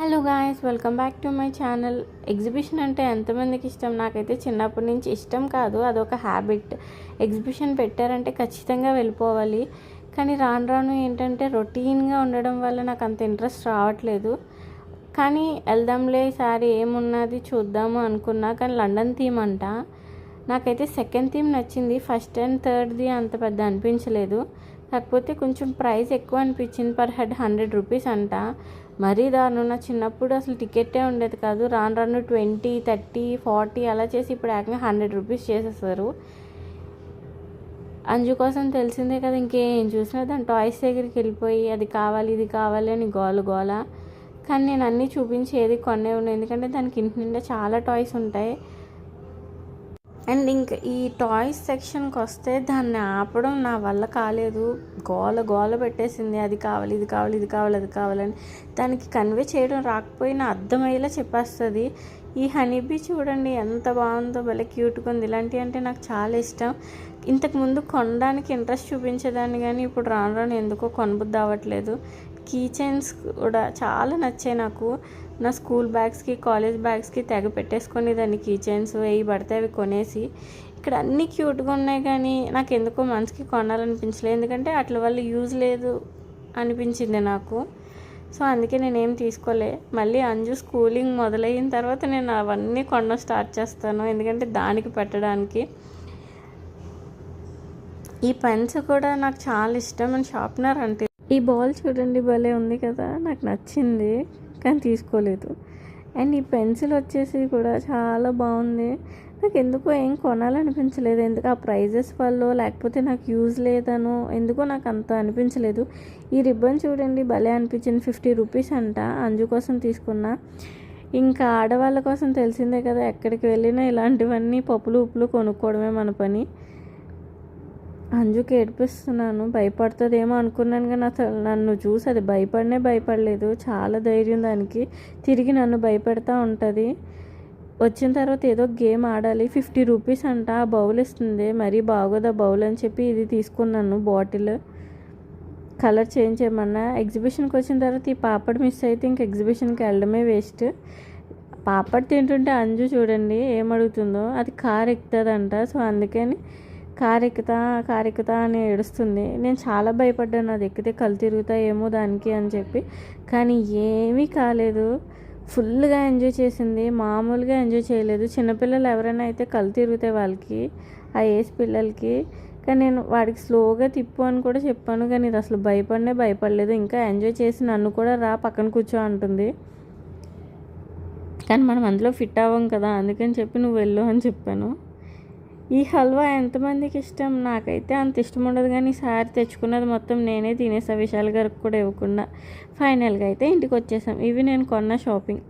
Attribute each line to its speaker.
Speaker 1: Hello guys, welcome back to my channel. Exhibition అంటే ఎంతమందికి ఇష్టం? నాకైతే చిన్నప్పటి నుంచి ఇష్టం కాదు, అదొక హ్యాబిట్. ఎగ్జిబిషన్ పెట్టారంటే ఖచ్చితంగా వెళ్ళిపోవాలి. కానీ రాను రాను ఏంటంటే రొటీన్గా ఉండడం వల్ల నాకు అంత ఇంట్రెస్ట్ రావట్లేదు. కానీ వెళ్దాంలే, ఈసారి ఏమున్నది చూద్దాము అనుకున్నా. కానీ లండన్ థీమ్ అంట. నాకైతే సెకండ్ థీమ్ నచ్చింది, ఫస్ట్ అండ్ థర్డ్ది అంత పెద్ద అనిపించలేదు. కాకపోతే కొంచెం ప్రైస్ ఎక్కువ అనిపించింది. పర్ హెడ్ 100 రూపీస్ అంట. మరీ దారుణం. నా చిన్నప్పుడు అసలు టికెట్టే ఉండేది కాదు. రాను రాను 20, 30, 40 అలా చేసి ఇప్పుడు ఏకంగా 100 రూపీస్ చేసేస్తారు. అంజు కోసం తెలిసిందే కదా, ఇంకేం చూసినా దాని టాయ్స్ దగ్గరికి వెళ్ళిపోయి అది కావాలి ఇది కావాలి అని గోల గోల. కానీ నేను అన్నీ చూపించి ఏది కొనే ఉన్నాయి, ఎందుకంటే దానికి ఇంటి నిండా చాలా టాయ్స్ ఉంటాయి. అండ్ ఇంకా ఈ టాయ్స్ సెక్షన్కి వస్తే దాన్ని ఆపడం నా వల్ల కాలేదు. గోల గోల పెట్టేసింది, అది కావాలి ఇది కావాలి ఇది కావాలి అది కావాలని. దానికి కన్వే చేయడం రాకపోయినా అర్థమయ్యేలా చెప్పేస్తుంది. ఈ హనీబీ చూడండి ఎంత బాగుందో, భలే క్యూట్గా ఉంది. ఇలాంటివి అంటే నాకు చాలా ఇష్టం. ఇంతకుముందు కొనడానికి ఇంట్రెస్ట్ చూపించేదాన్ని, కానీ ఇప్పుడు రాను రాను ఎందుకో కొనబుద్ధి అవ్వట్లేదు. కీ చైన్స్ కూడా చాలా నచ్చాయి నాకు. నా స్కూల్ బ్యాగ్స్కి, కాలేజ్ బ్యాగ్స్కి తెగ పెట్టేసుకొని దాన్ని కీ చైన్స్ వేయి పడితే అవి కొనేసి. ఇక్కడ అన్నీ క్యూట్గా ఉన్నాయి, కానీ నాకు ఎందుకో మనసుకి కొనాలనిపించలేదు. ఎందుకంటే అట్ల వల్ల యూజ్ లేదు అనిపించింది నాకు. సో అందుకే నేనేం తీసుకోలే. మళ్ళీ అంజు స్కూలింగ్ మొదలైన తర్వాత నేను అవన్నీ కొనడం స్టార్ట్ చేస్తాను, ఎందుకంటే దానికి పెట్టడానికి. ఈ పెన్స్ కూడా నాకు చాలా ఇష్టం. అండ్ షార్ప్నర్ అంటే ఈ బాల్ చూడండి, భలే ఉంది కదా, నాకు నచ్చింది కానీ తీసుకోలేదు. అండ్ ఈ పెన్సిల్ వచ్చేసి కూడా చాలా బాగుంది. నాకు ఎందుకో ఏం కొనాలనిపించలేదు. ఎందుకు ఆ ప్రైజెస్ వల్ల, లేకపోతే నాకు యూజ్ లేదనో ఎందుకో నాకు అంత అనిపించలేదు. ఈ రిబ్బన్ చూడండి, భలే అనిపించింది. 50 రూపీస్ అంట. అంజు కోసం తీసుకున్నా. ఇంకా ఆడవాళ్ళ కోసం తెలిసిందే కదా, ఎక్కడికి వెళ్ళినా ఇలాంటివన్నీ పప్పులు ఉప్పులు కొనుక్కోవడమే మన పని. అంజుకి ఏడిపిస్తున్నాను, భయపడుతుందేమో అనుకున్నాను, కానీ అసలు నన్ను చూసి అది భయపడలేదు. చాలా ధైర్యం దానికి. తిరిగి నన్ను భయపెడతా ఉంటుంది. వచ్చిన తర్వాత ఏదో గేమ్ ఆడాలి. 50 రూపీస్ అంట. ఆ బౌల్ ఇస్తుంది, మరీ బాగోదా బౌల్ అని చెప్పి ఇది తీసుకున్నాను. బాటిల్ కలర్ చేంజ్ చేయమన్నా. ఎగ్జిబిషన్కి వచ్చిన తర్వాత ఈ పాపడ్ మిస్ అయితే ఇంక ఎగ్జిబిషన్కి వెళ్ళడమే వేస్ట్. పాపడ్ తింటుంటే అంజు చూడండి ఏమడుగుతుందో, అది కార్ ఎక్కుతుందంట. సో అందుకని కారు ఎక్కుతా అని ఏడుస్తుంది. నేను చాలా భయపడ్డాను, అది ఎక్కితే కళ్ళు తిరుగుతాయేమో దానికి అని చెప్పి. కానీ ఏమీ కాలేదు. ఫుల్గా ఎంజాయ్ చేసింది, మామూలుగా ఎంజాయ్ చేయలేదు. చిన్నపిల్లలు ఎవరైనా అయితే కళ్ళు తిరుగుతాయి వాళ్ళకి, ఆ ఏజ్ పిల్లలకి. కానీ నేను వాడికి స్లోగా తిప్పు అని కూడా చెప్పాను, కానీ ఇది అసలు భయపడలేదు. ఇంకా ఎంజాయ్ చేసి నన్ను కూడా రా పక్కన కూర్చో అంటుంది. కానీ మనం అందులో ఫిట్ అవ్వం కదా, అందుకని చెప్పి నువ్వు వెళ్ళు అని చెప్పాను. ఈ హల్వా ఎంతమందికి ఇష్టం? నాకైతే అంత ఇష్టం ఉండదు, కానీ ఈసారి తెచ్చుకున్నది మొత్తం నేనే తినేసా, విశాల్ గారికి కూడా ఇవ్వకుండా. ఫైనల్గా అయితే ఇంటికి వచ్చేసాం. ఇవి నేను కొన్న షాపింగ్.